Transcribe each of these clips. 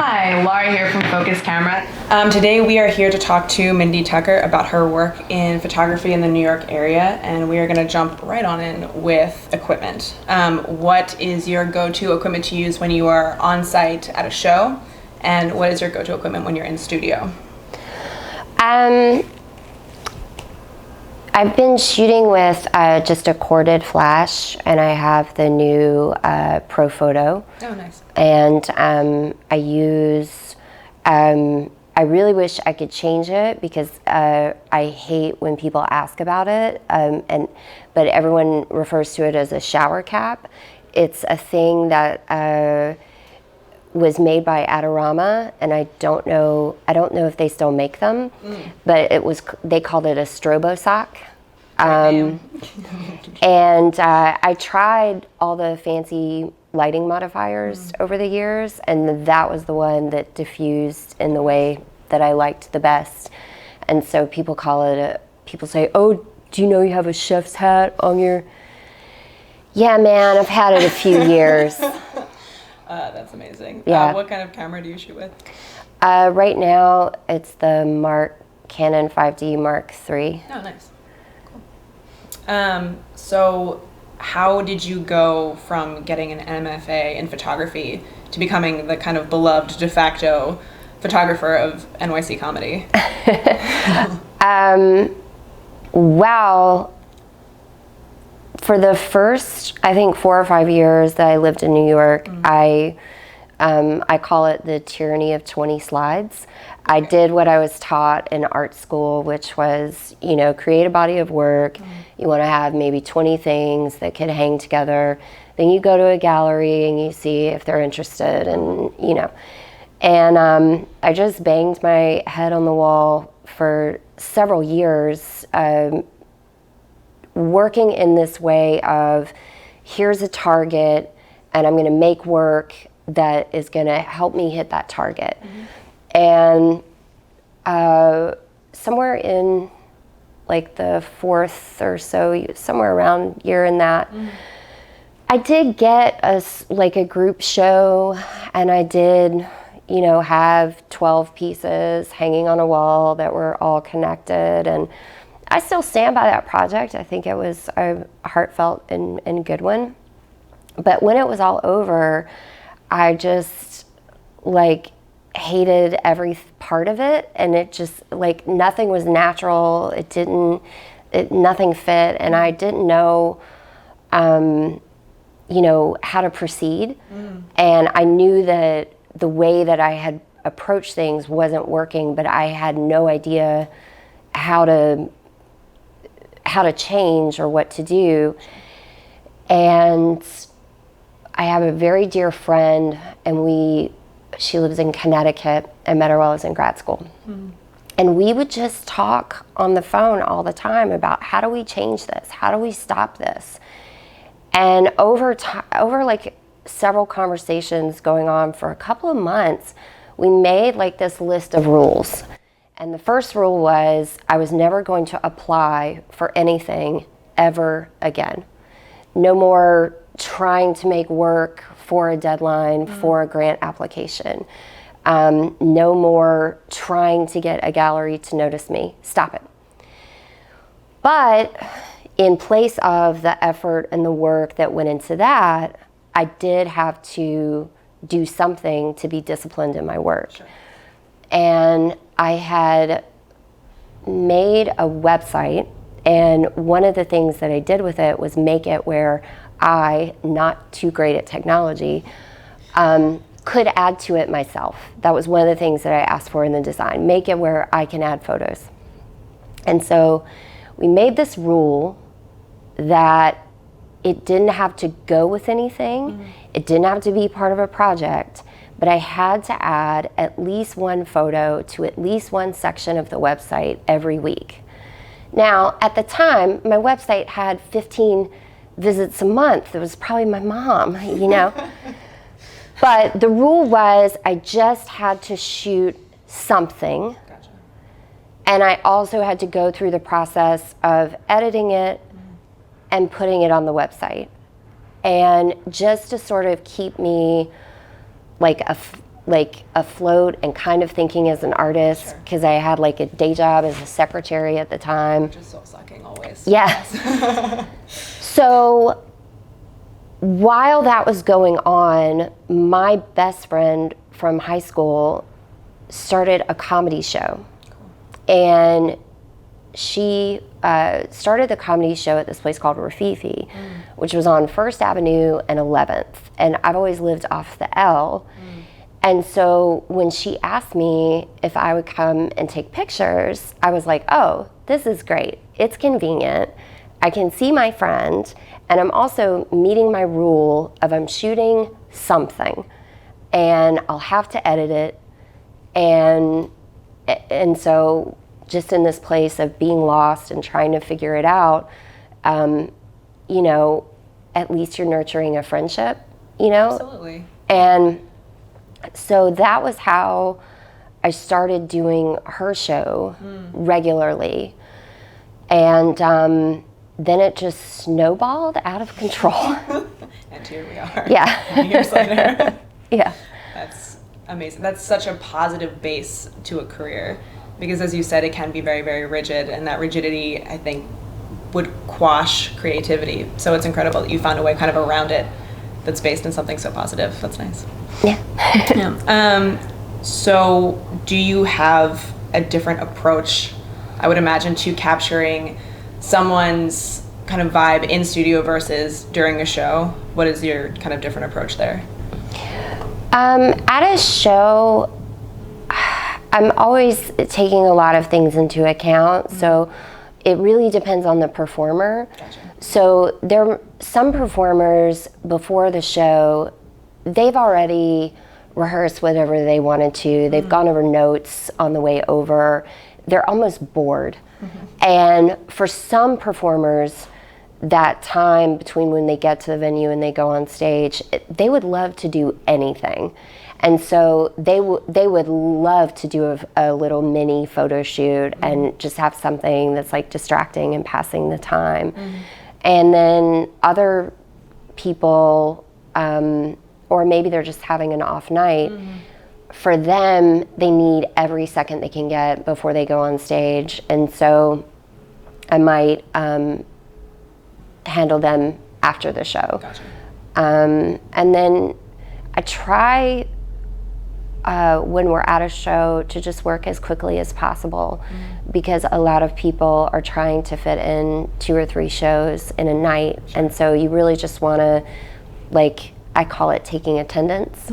Hi, Laura here from Focus Camera. Today we are here to talk to Mindy Tucker about her work in photography in the New York area, and we are going to jump right on in with equipment. What is your go-to equipment to use when you are on site at a show, and what is your go-to equipment when you're in studio? I've been shooting with just a corded flash, and I have the new Pro Photo. Oh, nice. And I really wish I could change it because I hate when people ask about it, but everyone refers to it as a shower cap. It's a thing that was made by Adorama, and I don't know if they still make them, but they called it a strobo sock. And I tried all the fancy lighting modifiers over the years, and that was the one that diffused in the way that I liked the best. And so people say, "Oh, do you know you have a chef's hat on your..." Yeah, man, I've had it a few years. That's amazing. Yeah. What kind of camera do you shoot with? Right now, it's the Canon 5D Mark III. Oh, nice. Cool. So how did you go from getting an MFA in photography to becoming the kind of beloved de facto photographer of NYC comedy? Well, for the first, I think, 4 or 5 years that I lived in New York, I call it the tyranny of 20 slides. I did what I was taught in art school, which was, create a body of work. You want to have maybe 20 things that could hang together. Then you go to a gallery and you see if they're interested, and I just banged my head on the wall for several years, working in this way of, here's a target, and I'm going to make work that is going to help me hit that target. And somewhere in like the 4th or so, somewhere around year in that, I did get a group show, and I did, have 12 pieces hanging on a wall that were all connected, and I still stand by that project. I think it was a heartfelt and good one. But when it was all over, I just hated every part of it, and it just nothing was natural. Nothing fit, and I didn't know how to proceed. And I knew that the way that I had approached things wasn't working, but I had no idea how to change or what to do. And I have a very dear friend, and she lives in Connecticut. I met her while I was in grad school. And we would just talk on the phone all the time about, how do we change this? How do we stop this? And over several conversations going on for a couple of months, we made this list of rules. And the first rule was, I was never going to apply for anything ever again. No more trying to make work for a deadline, for a grant application. No more trying to get a gallery to notice me. Stop it. But in place of the effort and the work that went into that, I did have to do something to be disciplined in my work. Sure. And I had made a website, and one of the things that I did with it was make it where I, not too great at technology, could add to it myself. That was one of the things that I asked for in the design. Make it where I can add photos. And so we made this rule that it didn't have to go with anything. It didn't have to be part of a project, but I had to add at least one photo to at least one section of the website every week. Now, at the time, my website had 15 visits a month. It was probably my mom, But the rule was, I just had to shoot something. Gotcha. And I also had to go through the process of editing it and putting it on the website. And just to sort of keep me like like afloat and kind of thinking as an artist, because I had like a day job as a secretary at the time. Which is soul sucking always. Yeah. So while that was going on, my best friend from high school started a comedy show. Cool. And she started the comedy show at this place called Rafifi, which was on 1st Avenue and 11th. And I've always lived off the L. And so when she asked me if I would come and take pictures, I was like, oh, this is great. It's convenient. I can see my friend. And I'm also meeting my rule of I'm shooting something and I'll have to edit it. And so just in this place of being lost and trying to figure it out, you know, at least you're nurturing a friendship, you know? Absolutely. And so that was how I started doing her show regularly. And then it just snowballed out of control. And here we are. Yeah. Years later. Yeah. That's amazing. That's such a positive base to a career. Because as you said, it can be very, very rigid. And that rigidity, I think, would quash creativity. So it's incredible that you found a way kind of around it that's based in something so positive. That's nice. Yeah. Yeah. So do you have a different approach, I would imagine, to capturing someone's kind of vibe in studio versus during a show? What is your kind of different approach there? At a show, I'm always taking a lot of things into account. So it really depends on the performer. Gotcha. So some performers before the show, they've already rehearsed whatever they wanted to. They've gone over notes on the way over. They're almost bored. And for some performers, that time between when they get to the venue and they go on stage, they would love to do anything. And so they would love to do a little mini photo shoot and just have something that's like distracting and passing the time. And then other people, or maybe they're just having an off night, for them, they need every second they can get before they go on stage. And so I might handle them after the show. Gotcha. And then I try, when we're at a show, to just work as quickly as possible, because a lot of people are trying to fit in 2 or 3 shows in a night. And so you really just want to, like, I call it taking attendance.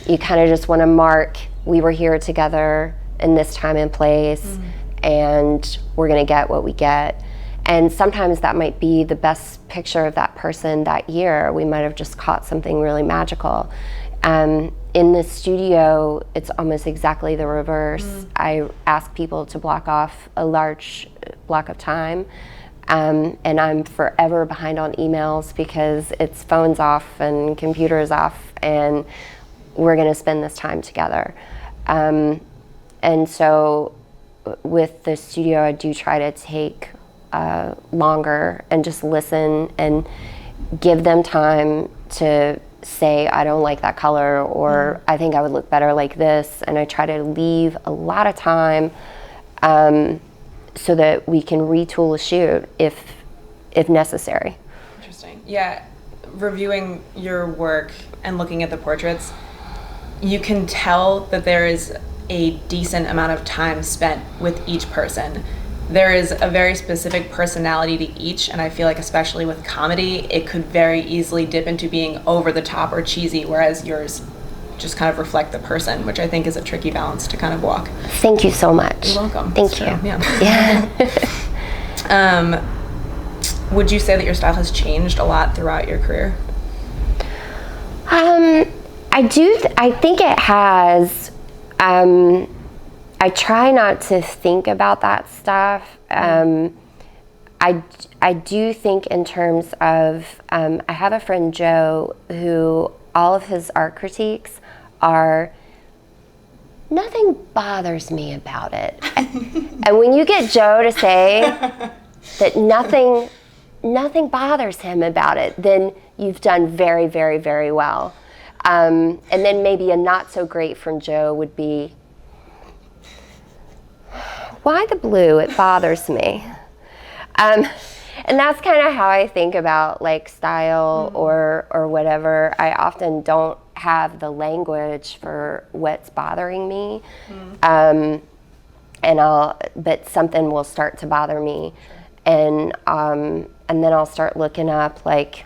You kind of just want to mark, we were here together in this time and place, and we're going to get what we get. And sometimes that might be the best picture of that person that year. We might have just caught something really magical. In the studio, it's almost exactly the reverse. I ask people to block off a large block of time, and I'm forever behind on emails because it's phones off and computers off, and we're going to spend this time together. And so with the studio, I do try to take longer and just listen and give them time to say, I don't like that color, or I think I would look better like this. And I try to leave a lot of time so that we can retool a shoot if necessary. Interesting. Yeah, reviewing your work and looking at the portraits, you can tell that there is a decent amount of time spent with each person. There is a very specific personality to each, and I feel like especially with comedy, it could very easily dip into being over the top or cheesy, whereas yours just kind of reflect the person, which I think is a tricky balance to kind of walk. Thank you so much. You're welcome. Thank you. Yeah. Would you say that your style has changed a lot throughout your career? I think it has. I try not to think about that stuff. I do think in terms of, I have a friend, Joe, who all of his art critiques are, nothing bothers me about it. And when you get Joe to say that nothing bothers him about it, then you've done very, very, very well. And then maybe a not so great from Joe would be, why the blue? It bothers me. And that's kind of how I think about like style or whatever. I often don't have the language for what's bothering me. But something will start to bother me. And then I'll start looking up like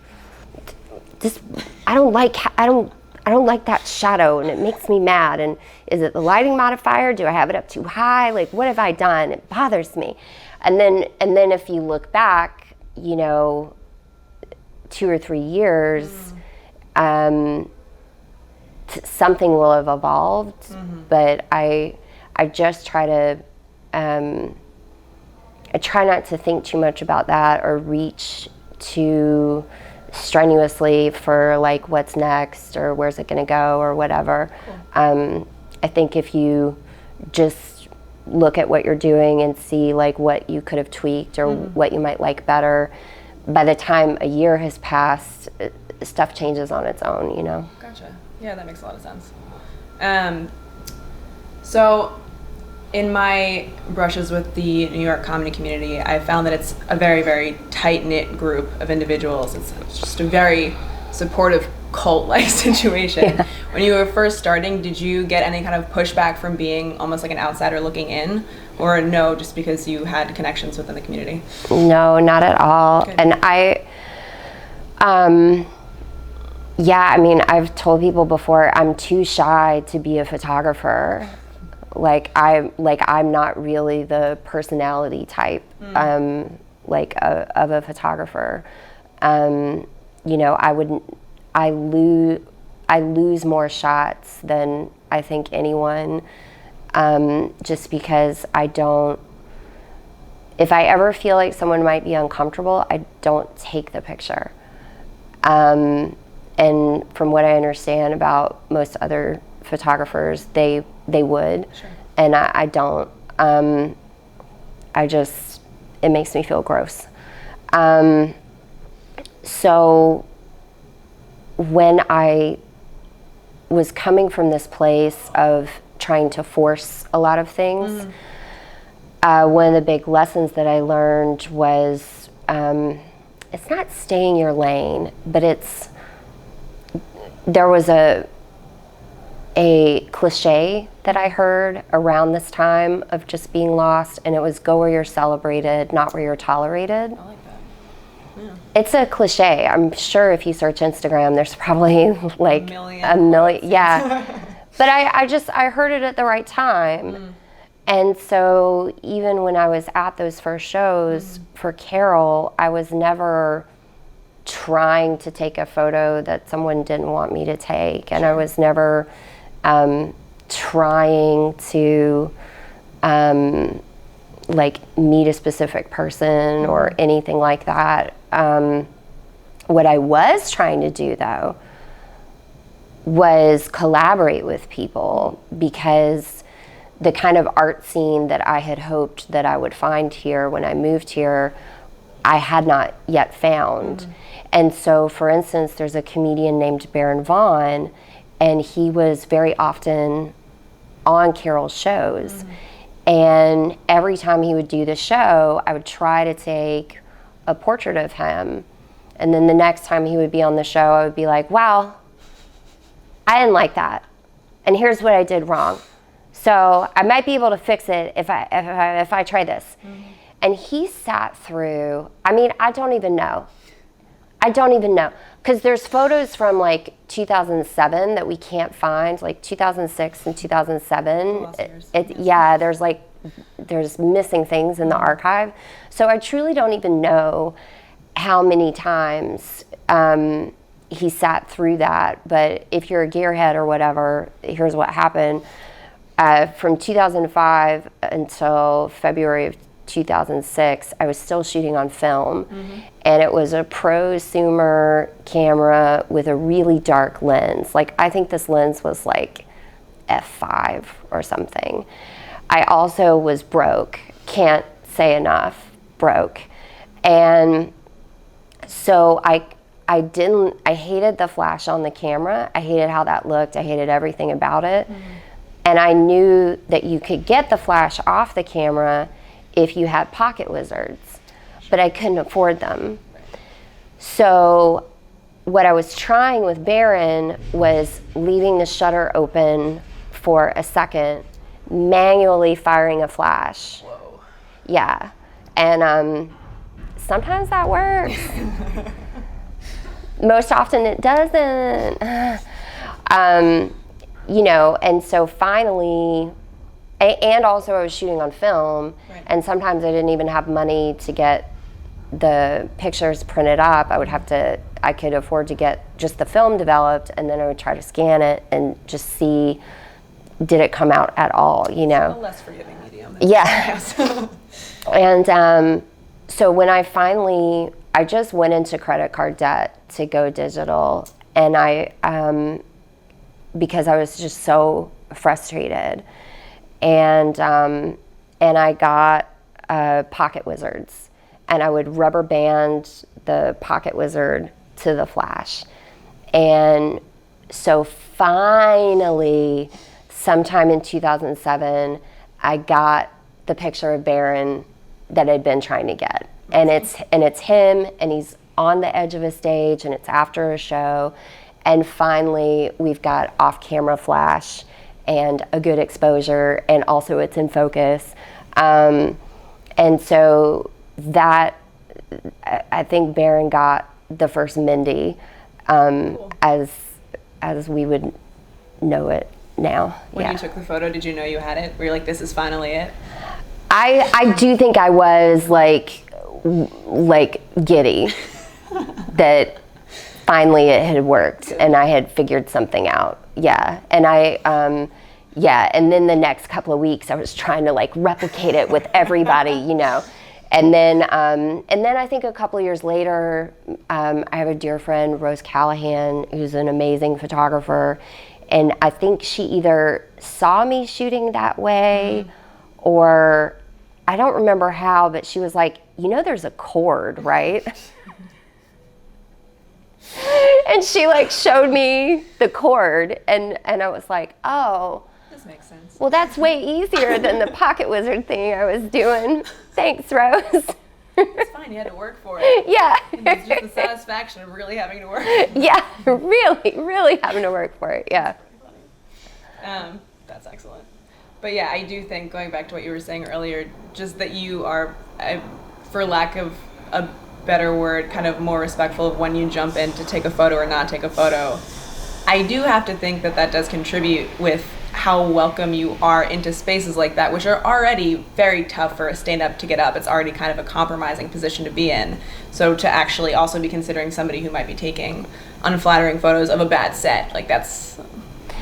this. I don't like that shadow, and it makes me mad. And is it the lighting modifier? Do I have it up too high? Like, what have I done? It bothers me. And then if you look back, 2 or 3 years, something will have evolved. But I just try to. I try not to think too much about that or reach too strenuously for like what's next or where's it going to go or whatever. Cool. I think if you just look at what you're doing and see like what you could have tweaked or what you might like better, by the time a year has passed, stuff changes on its own, Gotcha. Yeah, that makes a lot of sense. So in my brushes with the New York comedy community, I found that it's a very, very tight-knit group of individuals. It's just a very supportive cult-like situation. Yeah. When you were first starting, did you get any kind of pushback from being almost like an outsider looking in? Or no, just because you had connections within the community? No, not at all. Good. And I've told people before, I'm too shy to be a photographer. I'm not really the personality type, of a photographer. I lose more shots than I think anyone, just because if I ever feel like someone might be uncomfortable, I don't take the picture. And from what I understand about most other photographers, they would. Sure. And I don't. It makes me feel gross. So when I was coming from this place of trying to force a lot of things, one of the big lessons that I learned was it's not stay in your lane, but there was a cliche that I heard around this time of just being lost, and it was go where you're celebrated, not where you're tolerated. I like that. Yeah. It's a cliche. I'm sure if you search Instagram, there's probably like a million. Yeah. But I heard it at the right time. And so even when I was at those first shows for Carol, I was never trying to take a photo that someone didn't want me to take. And I was never trying to meet a specific person or anything like that. What I was trying to do though was collaborate with people, because the kind of art scene that I had hoped that I would find here when I moved here, I had not yet found. And so, for instance, there's a comedian named Baron Vaughn, and he was very often on Carol's shows. And every time he would do the show, I would try to take a portrait of him. And then the next time he would be on the show, I would be like, wow, I didn't like that. And here's what I did wrong. So I might be able to fix it if I try this. And he sat through, I don't even know. Because there's photos from like 2007 that we can't find, like 2006 and 2007. There's missing things in the archive. So I truly don't even know how many times he sat through that. But if you're a gearhead or whatever, here's what happened. From 2005 until February of 2006, I was still shooting on film, and it was a prosumer camera with a really dark lens. Like, I think this lens was like f5 or something. I also was broke, can't say enough, broke. And so I hated the flash on the camera. I hated how that looked. I hated everything about it. And I knew that you could get the flash off the camera if you had pocket wizards, but I couldn't afford them. So what I was trying with Baron was leaving the shutter open for a second, manually firing a flash. Whoa. Yeah, and sometimes that works. Most often it doesn't. You know, and so finally, and also I was shooting on film, right. And sometimes I didn't even have money to get the pictures printed up. I could afford to get just the film developed, and then I would try to scan it and just see, did it come out at all, you know? A less forgiving medium. Yeah. And so when I just went into credit card debt to go digital, and because I was just so frustrated, and I got pocket wizards, and I would rubber band the pocket wizard to the flash. And so finally, sometime in 2007, I got the picture of Baron that I'd been trying to get. And it's him, and he's on the edge of a stage, and it's after a show. And finally, we've got off-camera flash and a good exposure, and also it's in focus. And so that, I think Baron got the first Mindy, cool. as we would know it now. When you took the photo, did you know you had it? Were you like, this is finally it? I do think I was like giddy that finally it had worked and I had figured something out. Yeah. And and then the next couple of weeks I was trying to like replicate it with everybody, you know. And then I think a couple of years later, I have a dear friend, Rose Callahan, who's an amazing photographer, and I think she either saw me shooting that way, or I don't remember how, but she was like, you know, there's a cord, right? And she like showed me the cord, and I was like, oh. This makes sense. Well, that's way easier than the pocket wizard thing I was doing. Thanks, Rose. It's fine, you had to work for it. Yeah. And it's just the satisfaction of really having to work. Yeah, really having to work for it, yeah. That's excellent. But yeah, I do think, going back to what you were saying earlier, just that you are, for lack of a better word, kind of more respectful of when you jump in to take a photo or not take a photo. I do have to think that that does contribute with how welcome you are into spaces like that, which are already very tough for a stand-up to get up. It's already kind of a compromising position to be in. So to actually also be considering somebody who might be taking unflattering photos of a bad set, like that's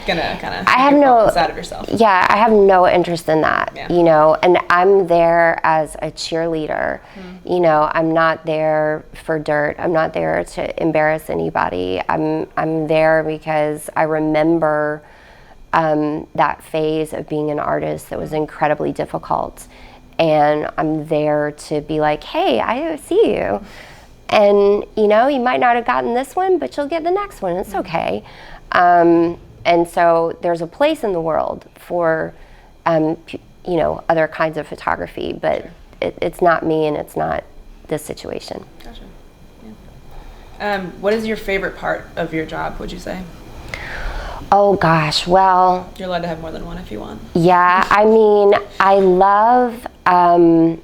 gonna kind of out of yourself. Yeah, I have no interest in that, you know, and I'm there as a cheerleader. You know, I'm not there for dirt. I'm not there to embarrass anybody. I'm there because I remember that phase of being an artist that was incredibly difficult, and I'm there to be like, hey, I see you, and you know, you might not have gotten this one, but you'll get the next one. It's okay. And so there's a place in the world for you know, other kinds of photography, but it's not me, and it's not this situation. Gotcha. Yeah. What is your favorite part of your job, would you say? Oh gosh, well, you're allowed to have more than one if you want. Yeah, I mean, I love, I'm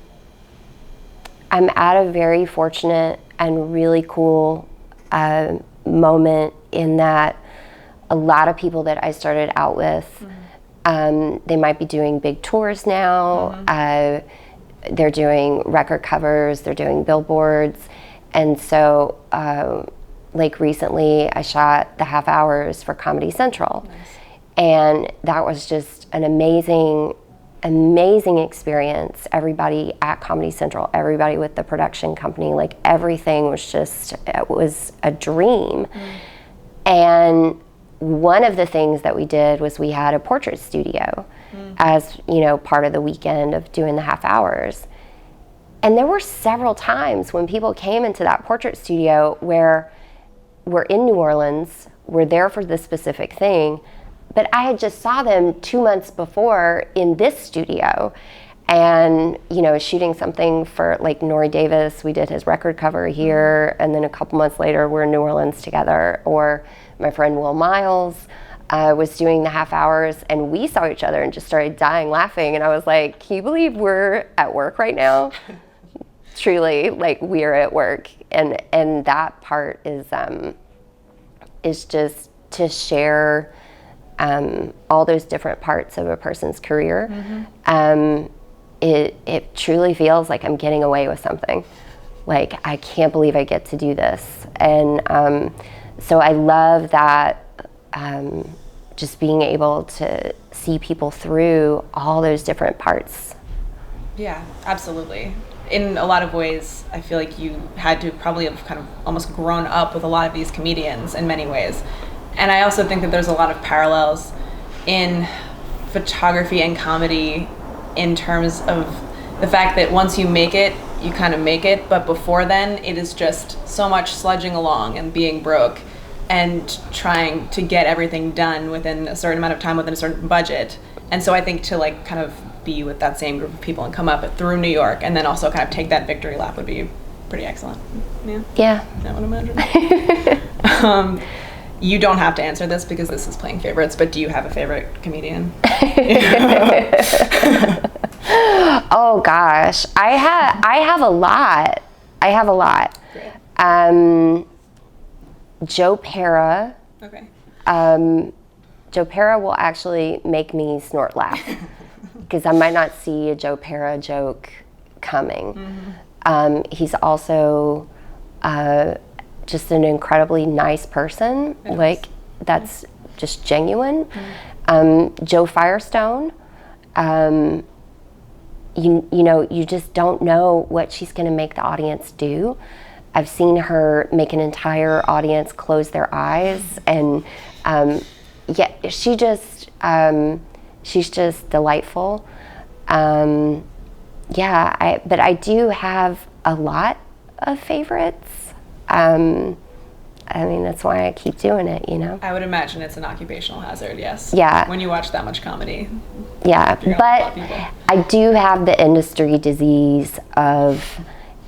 at a very fortunate and really cool moment in that a lot of people that I started out with, they might be doing big tours now, they're doing record covers, they're doing billboards, and so like recently I shot the half hours for Comedy Central. Nice. And that was just an amazing experience. Everybody at Comedy Central, everybody with the production company, like everything was just, it was a dream. And one of the things that we did was we had a portrait studio as, you know, part of the weekend of doing the half hours. And there were several times when people came into that portrait studio where were in New Orleans, were there for this specific thing, but I had just saw them 2 months before in this studio, and shooting something for like Nori Davis. We did his record cover here, and then a couple months later we're in New Orleans together. Or my friend Will Miles was doing the half hours, and we saw each other and just started dying laughing, and I was like, can you believe we're at work right now? Truly, like, we're at work, and that part is just to share all those different parts of a person's career. It truly feels like I'm getting away with something. Like, I can't believe I get to do this. And so I love that, just being able to see people through all those different parts. Yeah, absolutely. In a lot of ways, I feel like you had to probably have kind of almost grown up with a lot of these comedians in many ways. And I also think that there's a lot of parallels in photography and comedy in terms of the fact that once you make it, you kind of make it, but before then, it is just so much sludging along and being broke and trying to get everything done within a certain amount of time, within a certain budget. And so I think to like kind of be with that same group of people and come up through New York and then also kind of take that victory lap would be pretty excellent. Yeah. I would imagine. You don't have to answer this because this is playing favorites, but do you have a favorite comedian? Oh gosh, I have a lot. Great. Joe Pera. Okay. Joe Pera will actually make me snort laugh because I might not see a Joe Pera joke coming. He's also just an incredibly nice person. Like, that's just genuine. Joe Firestone. You just don't know what she's going to make the audience do. I've seen her make an entire audience close their eyes, and she's just delightful. But I do have a lot of favorites. That's why I keep doing it, I would imagine it's an occupational hazard, yes. Yeah. When you watch that much comedy. Yeah, but I do have the industry disease of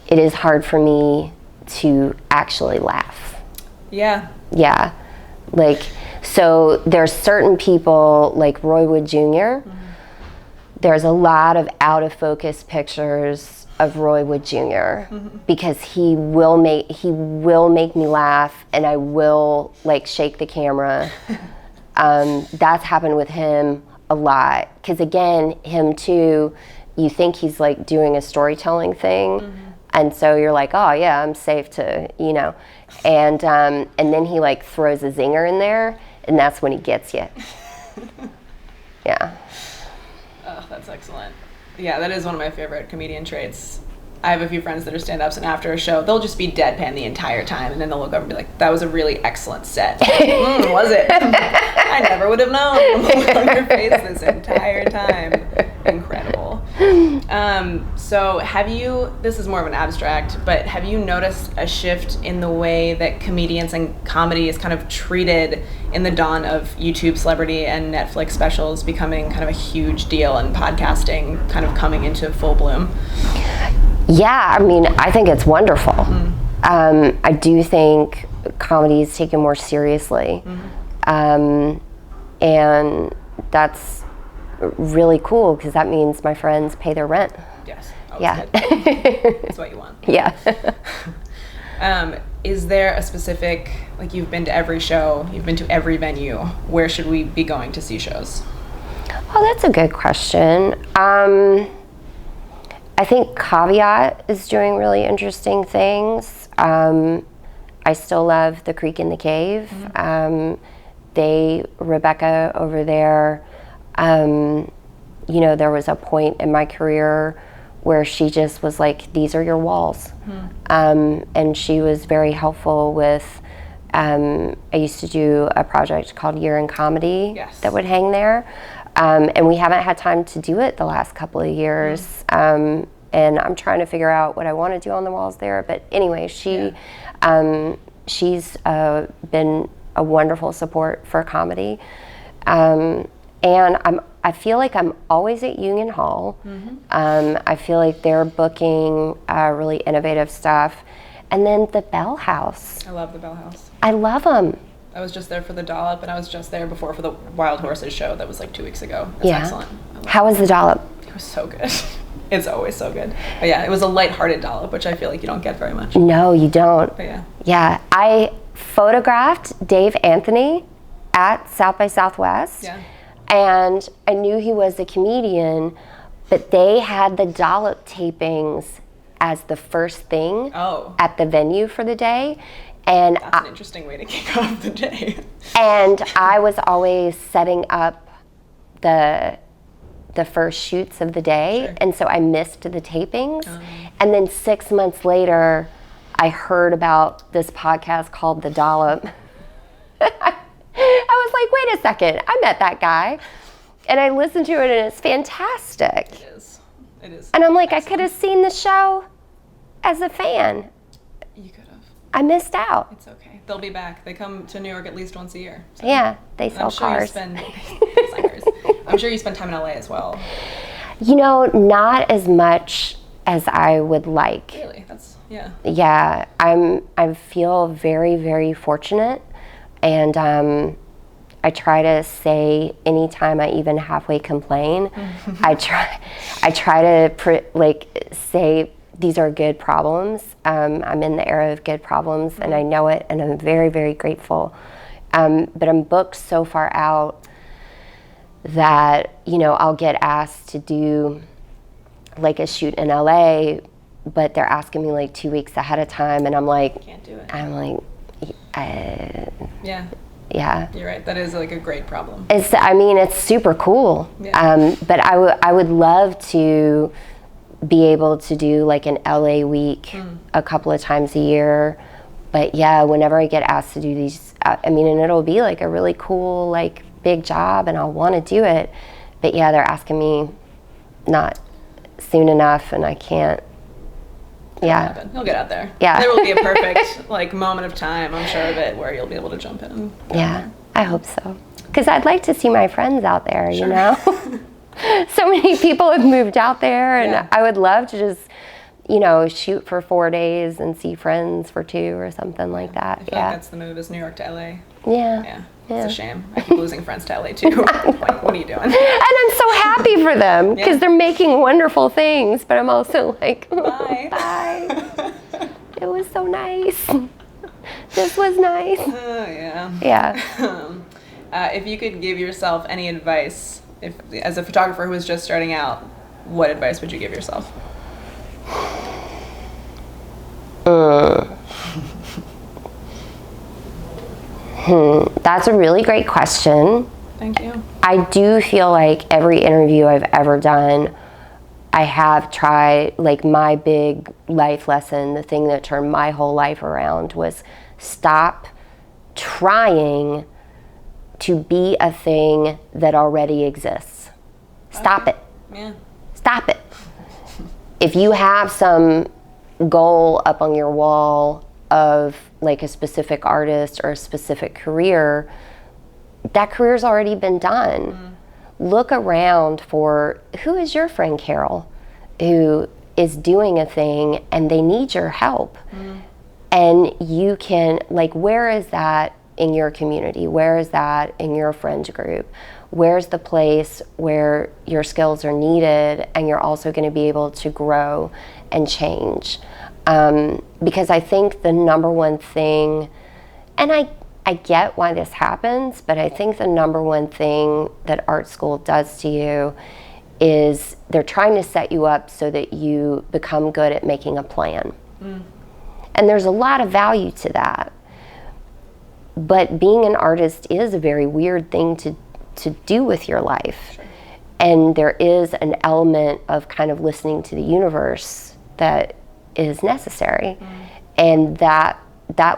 it is hard for me to actually laugh. Yeah. Yeah. Like, so there's certain people like Roy Wood Jr. There's a lot of out of focus pictures of Roy Wood Jr. Because he will make me laugh, and I will like shake the camera. That's happened with him a lot. Because again, him too, you think he's like doing a storytelling thing, and so you're like, oh yeah, I'm safe to, and then he like throws a zinger in there, and that's when he gets you. Yeah. Oh, that's excellent. Yeah, that is one of my favorite comedian traits. I have a few friends that are stand-ups, and after a show, they'll just be deadpan the entire time, and then they'll look over and be like, that was a really excellent set. Was it? I never would have known. The look on your face this entire time. Incredible. So this is more of an abstract, but have you noticed a shift in the way that comedians and comedy is kind of treated in the dawn of YouTube celebrity and Netflix specials becoming kind of a huge deal and podcasting kind of coming into full bloom? Yeah, I think it's wonderful. I do think comedy is taken more seriously. And that's really cool because that means my friends pay their rent. Yes. Yeah. That's what you want. Yeah. Is there a specific, like, you've been to every show, you've been to every venue, where should we be going to see shows? Oh, that's a good question. I think Caveat is doing really interesting things. I still love The Creek and the Cave. Rebecca over there, there was a point in my career where she just was like, these are your walls. And she was very helpful with, I used to do a project called Year in Comedy that would hang there. And we haven't had time to do it the last couple of years. And I'm trying to figure out what I want to do on the walls there. But anyway, she she's been a wonderful support for comedy. And I feel like I'm always at Union Hall. I feel like they're booking really innovative stuff. And then the Bell House. I love the Bell House. I love them. I was just there for the Dollop, and I was just there before for the Wild Horses show that was like 2 weeks ago. It's excellent. How was the Dollop? It was so good. It's always so good. But yeah, it was a lighthearted Dollop, which I feel like you don't get very much. No, you don't. But yeah. Yeah, I photographed Dave Anthony at South by Southwest. Yeah. And I knew he was a comedian, but they had the Dollop tapings as the first thing at the venue for the day. And that's an interesting way to kick off the day. And I was always setting up the first shoots of the day. Sure. And so I missed the tapings. And then 6 months later, I heard about this podcast called The Dollop. I was like, wait a second, I met that guy. And I listened to it, and it's fantastic. It is. It is. And I'm like, excellent. I could have seen the show as a fan. You could have. I missed out. It's okay. They'll be back. They come to New York at least once a year. So. Yeah, they sell cars. I'm sure you spend time in LA as well. You know, not as much as I would like. Really? That's, yeah. Yeah, I feel very, very fortunate. And I try to say anytime I even halfway complain, I try to say these are good problems. I'm in the era of good problems, and I know it, and I'm very, very grateful. But I'm booked so far out that, you know, I'll get asked to do like a shoot in LA, but they're asking me like 2 weeks ahead of time, and I'm like, can't do it. I'm like, yeah. Yeah. You're right. That is like a great problem. It's super cool. Yeah. But I would love to be able to do like an LA week a couple of times a year. But yeah, whenever I get asked to do these, and it'll be like a really cool, like big job, and I'll want to do it. But yeah, they're asking me not soon enough, and I can't. Yeah. You'll get out there. Yeah. There will be a perfect like moment of time, I'm sure of it, where you'll be able to jump in. Yeah, I hope so. Because I'd like to see my friends out there, you know? So many people have moved out there, and I would love to just, you know, shoot for 4 days and see friends for 2 or something like that. I feel like that's the move, is New York to LA. Yeah. It's a shame. I keep losing friends to LA too. Like, what are you doing? And I'm so happy for them, because they're making wonderful things, but I'm also like, bye. Bye. It was so nice. This was nice. Yeah. If you could give yourself any advice, as a photographer who was just starting out, what advice would you give yourself? That's a really great question. Thank you. I do feel like every interview I've ever done, I have tried, like my big life lesson, the thing that turned my whole life around, was stop trying to be a thing that already exists. Stop it. Yeah. Stop it. If you have some goal up on your wall of like a specific artist or a specific career, that career's already been done. Look around for who is your friend Carol who is doing a thing and they need your help. And you can, like, where is that in your community? Where is that in your friend group? Where's the place where your skills are needed and you're also going to be able to grow and change? Because I think the number one thing, and I get why this happens, but I think the number one thing that art school does to you is they're trying to set you up so that you become good at making a plan. And there's a lot of value to that. But being an artist is a very weird thing to do with your life. Sure. And there is an element of kind of listening to the universe that is necessary. And that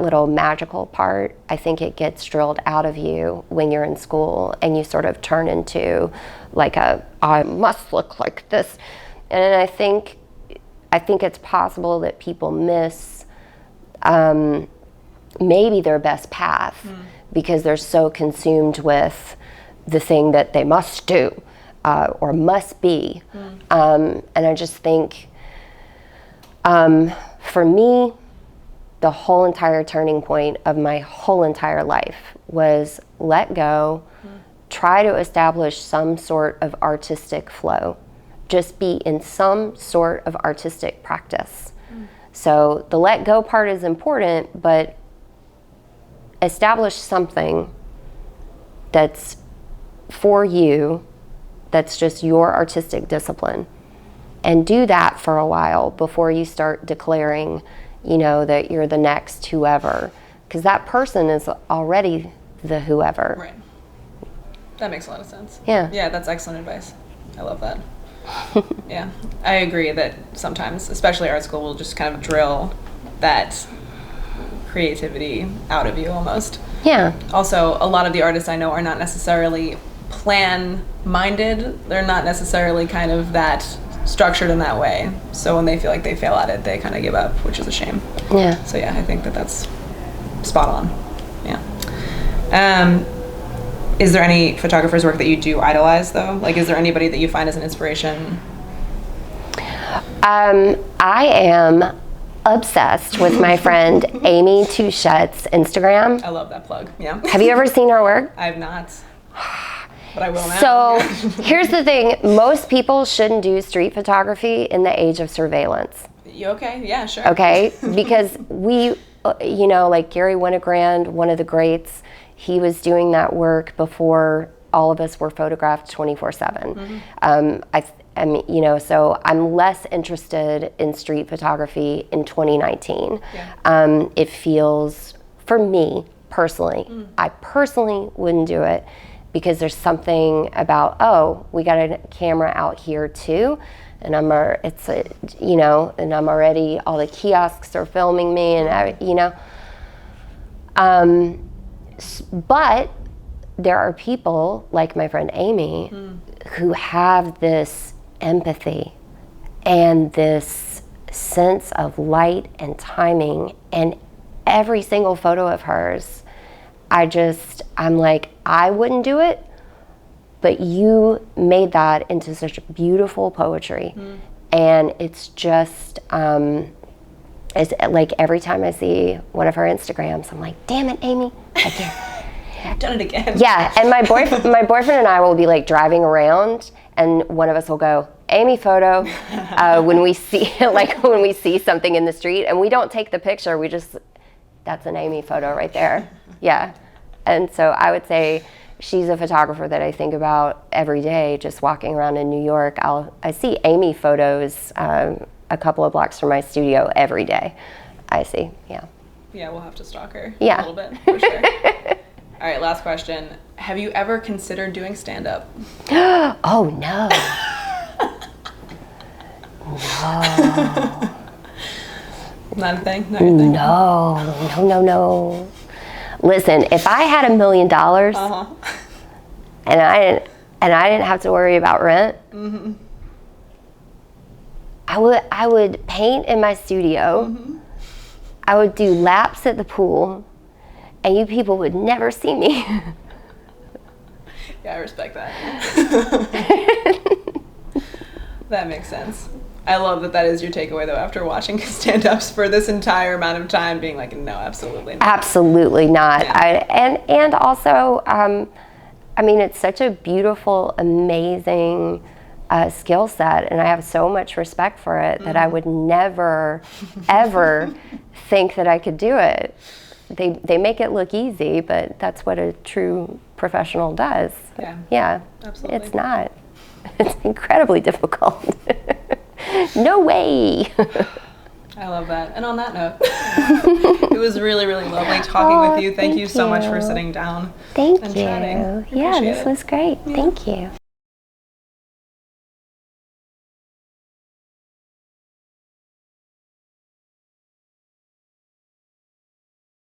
little magical part, I think it gets drilled out of you when you're in school and you sort of turn into like I must look like this. And I think it's possible that people miss maybe their best path because they're so consumed with the thing that they must do or must be. And I just think, for me, the whole entire turning point of my whole entire life was let go, try to establish some sort of artistic flow, just be in some sort of artistic practice. So the let go part is important, but establish something that's for you, that's just your artistic discipline. And do that for a while before you start declaring, you know, that you're the next whoever. Because that person is already the whoever. Right. That makes a lot of sense. Yeah. Yeah, that's excellent advice. I love that. Yeah, I agree that sometimes, especially art school, will just kind of drill that creativity out of you almost. Yeah. Also, a lot of the artists I know are not necessarily plan-minded. They're not necessarily kind of that structured in that way. So when they feel like they fail at it, they kind of give up, which is a shame. Yeah. So yeah, I think that that's spot on. Yeah. Is there any photographer's work that you do idolize, though? Like, is there anybody that you find as an inspiration? I am obsessed with my friend Amy Touchette's Instagram. I love that plug. Yeah. Have you ever seen her work? I have not, but I will now. So here's the thing. Most people shouldn't do street photography in the age of surveillance. You okay? Yeah, sure. Okay? Because we, you know, like Gary Winogrand, one of the greats, he was doing that work before all of us were photographed 24/7. I mean, you know, so I'm less interested in street photography in 2019. Yeah. It feels, for me personally, I personally wouldn't do it because there's something about, oh, we got a camera out here too, and you know, and I'm already, all the kiosks are filming me, and you know. But there are people like my friend Amy who have this empathy and this sense of light and timing, and every single photo of hers, I'm like, I wouldn't do it, but you made that into such beautiful poetry. And it's just, it's like every time I see one of her Instagrams, I'm like, damn it, Amy, I can't. I've done it again. Yeah, and my boyfriend and I will be like driving around, and one of us will go, Amy photo, when we see something in the street, and we don't take the picture, that's an Amy photo right there. Yeah. And so I would say she's a photographer that I think about every day, just walking around in New York. I see Amy photos a couple of blocks from my studio every day. I see, yeah. Yeah, we'll have to stalk her Yeah. a little bit, for sure. All right, last question. Have you ever considered doing stand-up? Oh, no. No. Not a thing? Not your thing? No. Listen, if I had $1 million and I didn't have to worry about rent, I would paint in my studio. I would do laps at the pool, and you people would never see me. Yeah, I respect that. That makes sense. I love that is your takeaway, though, after watching stand-ups for this entire amount of time, being like, no, absolutely not. Absolutely not. Yeah. And also, I mean, it's such a beautiful, amazing skill set, and I have so much respect for it that I would never, ever think that I could do it. They make it look easy, but that's what a true professional does. Yeah. Absolutely. It's not. It's incredibly difficult. No way. I love that. And on that note, it was really, really lovely talking with you. Thank you so much for sitting down and chatting. Yeah, Appreciate this it. was great. Yeah. Thank you.